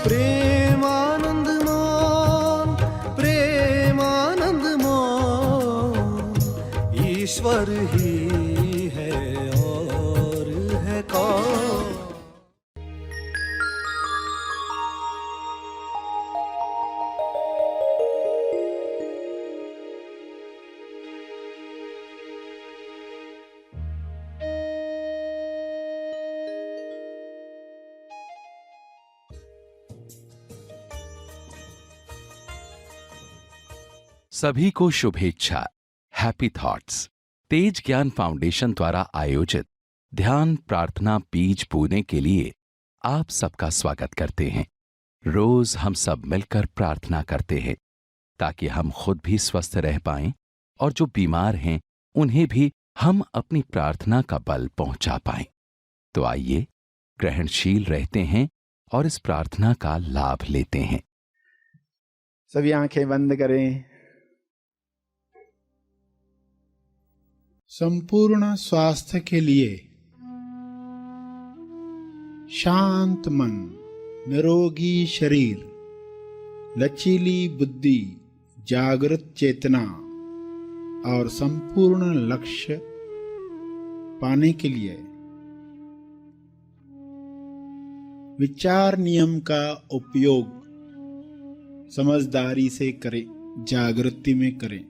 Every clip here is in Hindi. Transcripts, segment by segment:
प्रेमानंद मोन, प्रेमानंद मोन, ईश्वर ही है और है कौन। सभी को शुभेच्छा। हैप्पी थॉट्स तेज ज्ञान फाउंडेशन द्वारा आयोजित ध्यान प्रार्थना बीज बोने के लिए आप सबका स्वागत करते हैं। रोज हम सब मिलकर प्रार्थना करते हैं ताकि हम खुद भी स्वस्थ रह पाएं और जो बीमार हैं उन्हें भी हम अपनी प्रार्थना का बल पहुंचा पाएं। तो आइए ग्रहणशील रहते हैं और इस प्रार्थना का लाभ लेते हैं। सभी आंखें बंद करें। संपूर्ण स्वास्थ्य के लिए शांत मन, निरोगी शरीर, लचीली बुद्धि, जागृत चेतना और संपूर्ण लक्ष्य पाने के लिए विचार नियम का उपयोग समझदारी से करें, जागृति में करें।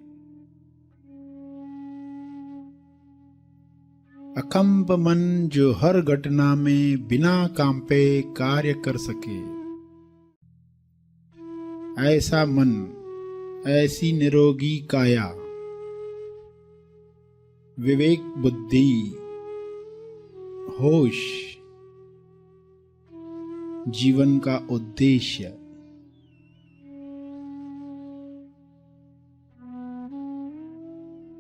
अकंप मन जो हर घटना में बिना कांपे कार्य कर सके, ऐसा मन, ऐसी निरोगी काया, विवेक बुद्धि, होश, जीवन का उद्देश्य।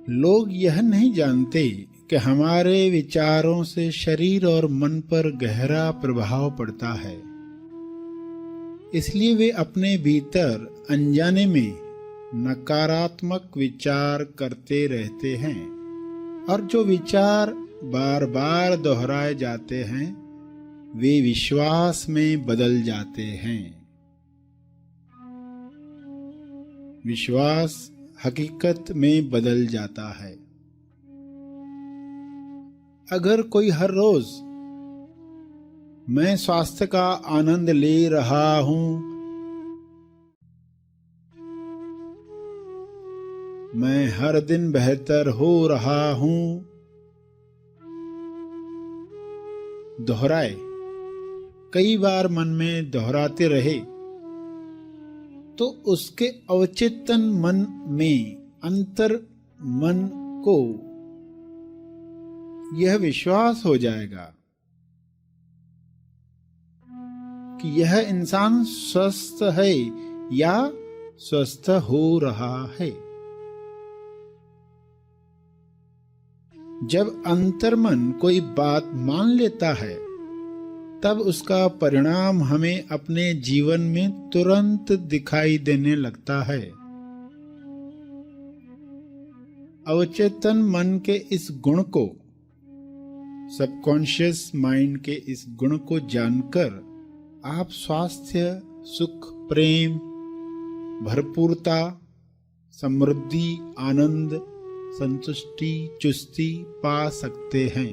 लोग यह नहीं जानते कि हमारे विचारों से शरीर और मन पर गहरा प्रभाव पड़ता है। इसलिए वे अपने भीतर अनजाने में नकारात्मक विचार करते रहते हैं और जो विचार बार बार दोहराए जाते हैं वे विश्वास में बदल जाते हैं। विश्वास हकीकत में बदल जाता है। अगर कोई हर रोज मैं स्वास्थ्य का आनंद ले रहा हूं, मैं हर दिन बेहतर हो रहा हूं दोहराए, कई बार मन में दोहराते रहे तो उसके अवचेतन मन में, अंतर मन को यह विश्वास हो जाएगा कि यह इंसान स्वस्थ है या स्वस्थ हो रहा है। जब अंतर्मन कोई बात मान लेता है तब उसका परिणाम हमें अपने जीवन में तुरंत दिखाई देने लगता है। अवचेतन मन के इस गुण को, सबकॉन्शियस माइंड के इस गुण को जानकर आप स्वास्थ्य, सुख, प्रेम, भरपूरता, समृद्धि, आनंद, संतुष्टि, चुस्ती पा सकते हैं।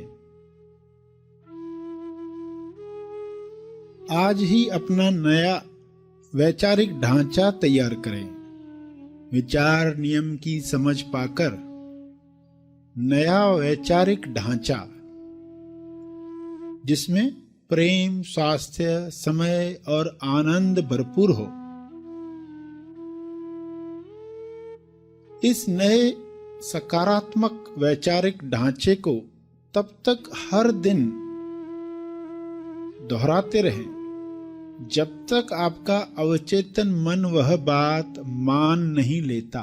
आज ही अपना नया वैचारिक ढांचा तैयार करें। विचार नियम की समझ पाकर नया वैचारिक ढांचा जिसमें प्रेम, स्वास्थ्य, समय और आनंद भरपूर हो, इस नए सकारात्मक वैचारिक ढांचे को तब तक हर दिन दोहराते रहें जब तक आपका अवचेतन मन वह बात मान नहीं लेता।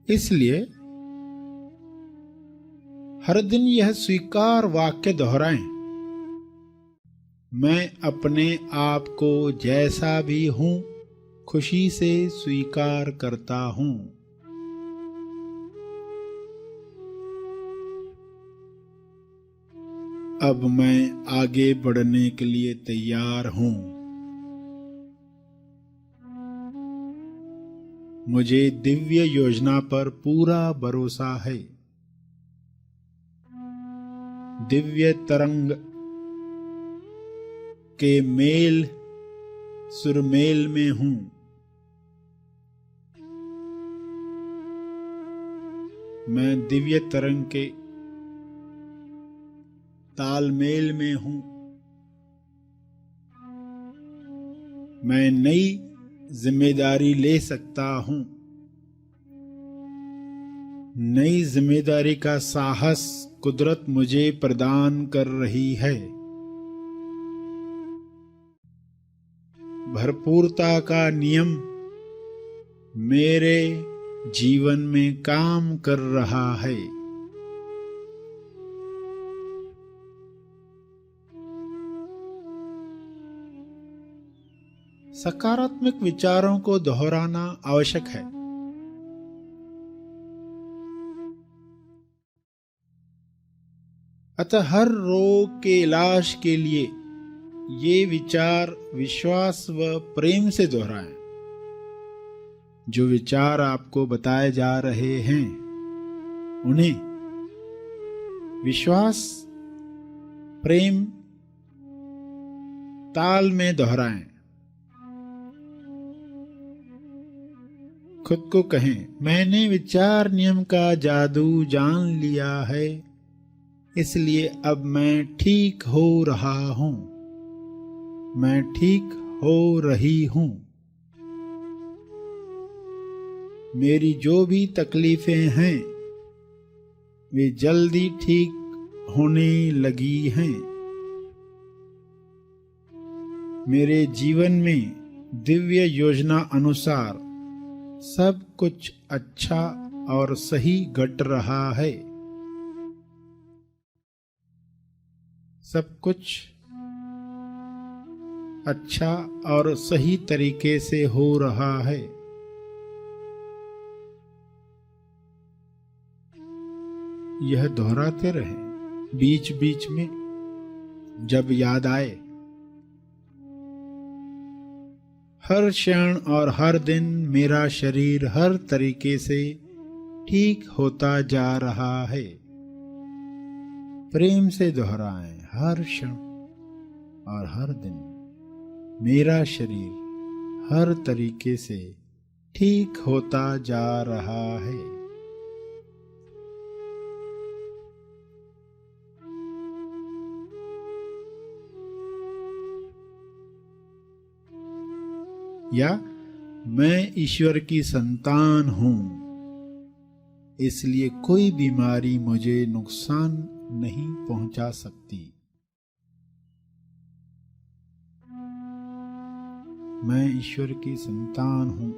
इसलिए हर दिन यह स्वीकार वाक्य दोहराएं, मैं अपने आप को जैसा भी हूं खुशी से स्वीकार करता हूं। अब मैं आगे बढ़ने के लिए तैयार हूं। मुझे दिव्य योजना पर पूरा भरोसा है। दिव्य तरंग के मेल सुरमेल में हूं। मैं दिव्य तरंग के तालमेल में हूं। मैं नई जिम्मेदारी ले सकता हूं। नई जिम्मेदारी का साहस कुदरत मुझे प्रदान कर रही है। भरपूरता का नियम मेरे जीवन में काम कर रहा है। सकारात्मक विचारों को दोहराना आवश्यक है। अतः हर रोग के इलाज के लिए ये विचार विश्वास व प्रेम से दोहराएं। जो विचार आपको बताए जा रहे हैं उन्हें विश्वास प्रेम ताल में दोहराएं। खुद को कहें, मैंने विचार नियम का जादू जान लिया है, इसलिए अब मैं ठीक हो रहा हूं। मैं ठीक हो रही हूं। मेरी जो भी तकलीफें हैं वे जल्दी ठीक होने लगी हैं। मेरे जीवन में दिव्य योजना अनुसार सब कुछ अच्छा और सही घट रहा है। सब कुछ अच्छा और सही तरीके से हो रहा है। यह दोहराते रहें। बीच बीच में जब याद आए, हर क्षण और हर दिन मेरा शरीर हर तरीके से ठीक होता जा रहा है। प्रेम से दोहराएं, हर क्षण और हर दिन मेरा शरीर हर तरीके से ठीक होता जा रहा है। या मैं ईश्वर की संतान हूं, इसलिए कोई बीमारी मुझे नुकसान नहीं पहुंचा सकती। मैं ईश्वर की संतान हूं।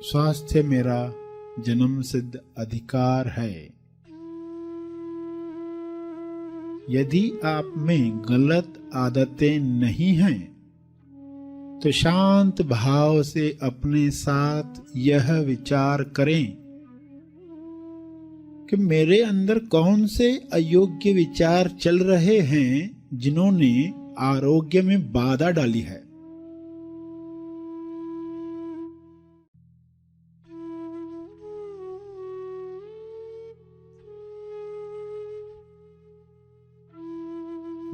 स्वास्थ्य मेरा जन्म सिद्ध अधिकार है। यदि आप में गलत आदतें नहीं हैं तो शांत भाव से अपने साथ यह विचार करें कि मेरे अंदर कौन से अयोग्य विचार चल रहे हैं जिन्होंने आरोग्य में बाधा डाली है।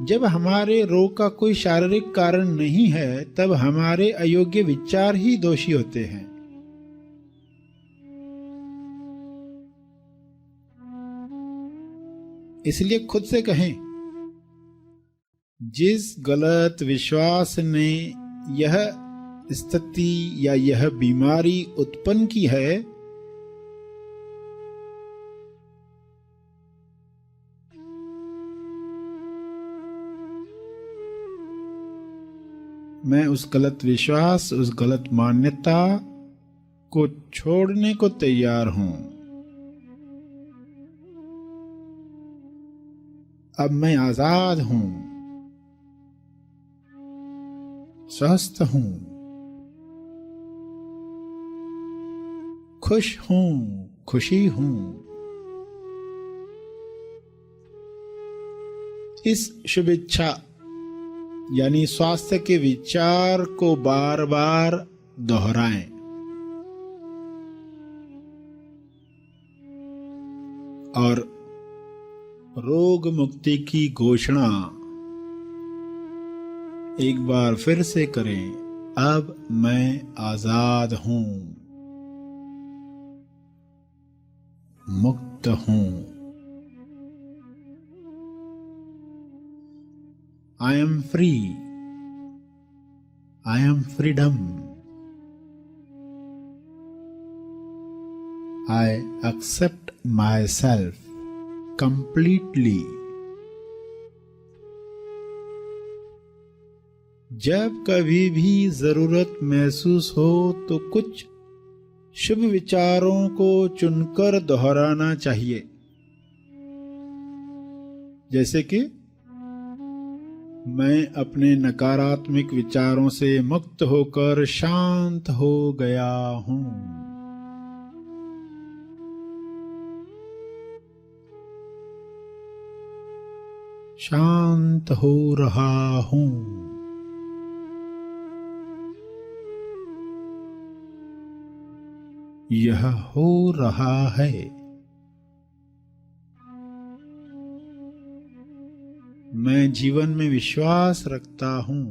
जब हमारे रोग का कोई शारीरिक कारण नहीं है, तब हमारे अयोग्य विचार ही दोषी होते हैं। इसलिए खुद से कहें, जिस गलत विश्वास ने यह स्थिति या यह बीमारी उत्पन्न की है, मैं उस गलत विश्वास, उस गलत मान्यता को छोड़ने को तैयार हूं। अब मैं आजाद हूं, स्वस्थ हूं, खुश हूं, खुशी हूं। इस शुभ इच्छा यानी स्वास्थ्य के विचार को बार बार दोहराएं। और रोग मुक्ति की घोषणा एक बार फिर से करें, अब मैं आजाद हूं, मुक्त हूं। I am free. I am freedom. I accept myself completely. जब कभी भी जरूरत महसूस हो तो कुछ शुभ विचारों को चुनकर दोहराना चाहिए, जैसे कि मैं अपने नकारात्मक विचारों से मुक्त होकर शांत हो गया हूं। शांत हो रहा हूं। यह हो रहा है। मैं जीवन में विश्वास रखता हूं।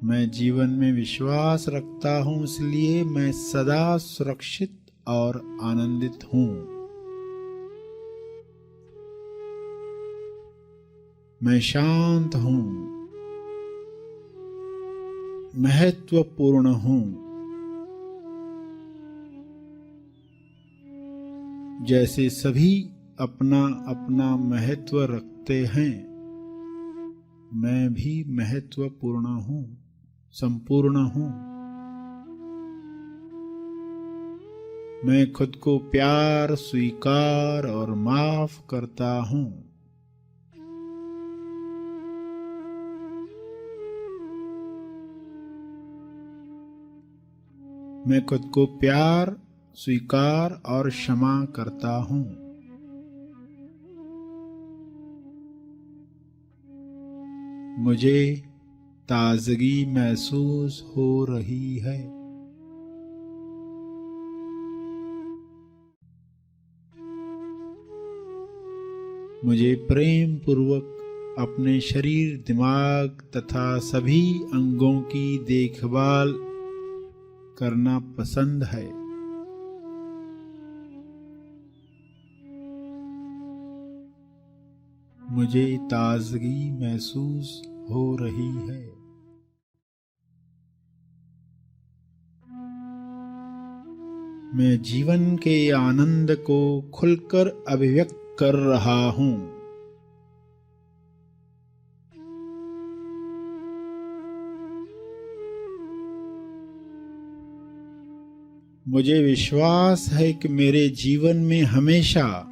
मैं जीवन में विश्वास रखता हूं, इसलिए मैं सदा सुरक्षित और आनंदित हूं। मैं शांत हूं, महत्वपूर्ण हूं। जैसे सभी अपना अपना महत्व रखते हैं, मैं भी महत्वपूर्ण हूं, संपूर्ण हूं। मैं खुद को प्यार, स्वीकार और माफ करता हूं। मैं खुद को प्यार, स्वीकार और क्षमा करता हूं। मुझे ताजगी महसूस हो रही है। मुझे प्रेम पूर्वक अपने शरीर, दिमाग तथा सभी अंगों की देखभाल करना पसंद है। मुझे ताजगी महसूस हो रही है। मैं जीवन के आनंद को खुलकर अभिव्यक्त कर रहा हूं। मुझे विश्वास है कि मेरे जीवन में हमेशा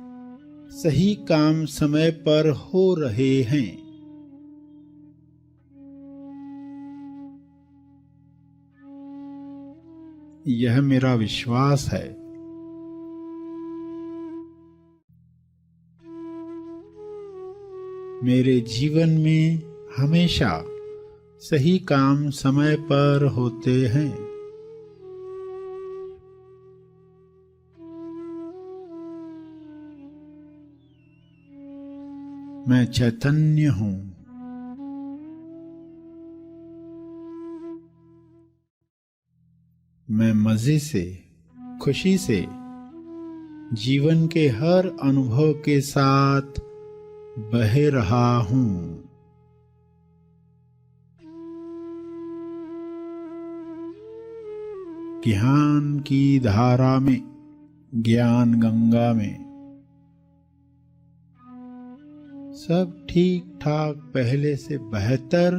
सही काम समय पर हो रहे हैं। यह मेरा विश्वास है। मेरे जीवन में हमेशा सही काम समय पर होते हैं। मैं चैतन्य हूं। मैं मजे से, खुशी से जीवन के हर अनुभव के साथ बह रहा हूं। ज्ञान की धारा में, ज्ञान गंगा में सब ठीक ठाक पहले से बेहतर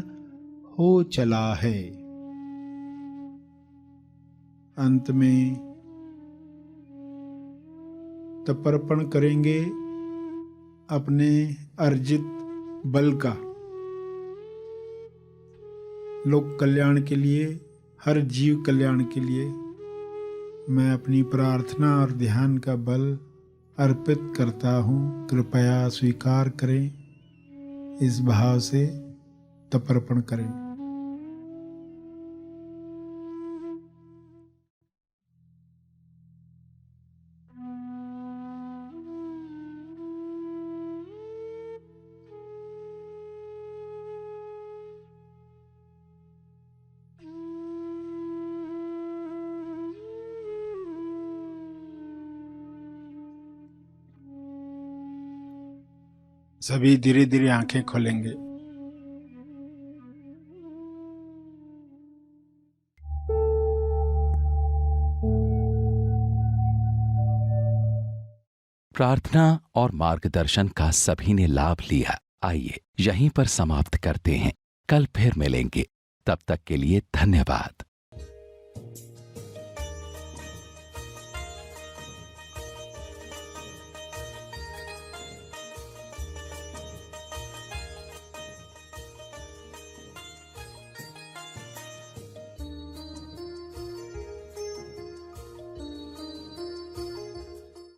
हो चला है। अंत में तर्पण करेंगे अपने अर्जित बल का, लोक कल्याण के लिए, हर जीव कल्याण के लिए। मैं अपनी प्रार्थना और ध्यान का बल अर्पित करता हूँ, कृपया स्वीकार करें, इस भाव से तर्पण करें। सभी धीरे धीरे आंखें खोलेंगे। प्रार्थना और मार्गदर्शन का सभी ने लाभ लिया। आइए यहीं पर समाप्त करते हैं। कल फिर मिलेंगे। तब तक के लिए धन्यवाद।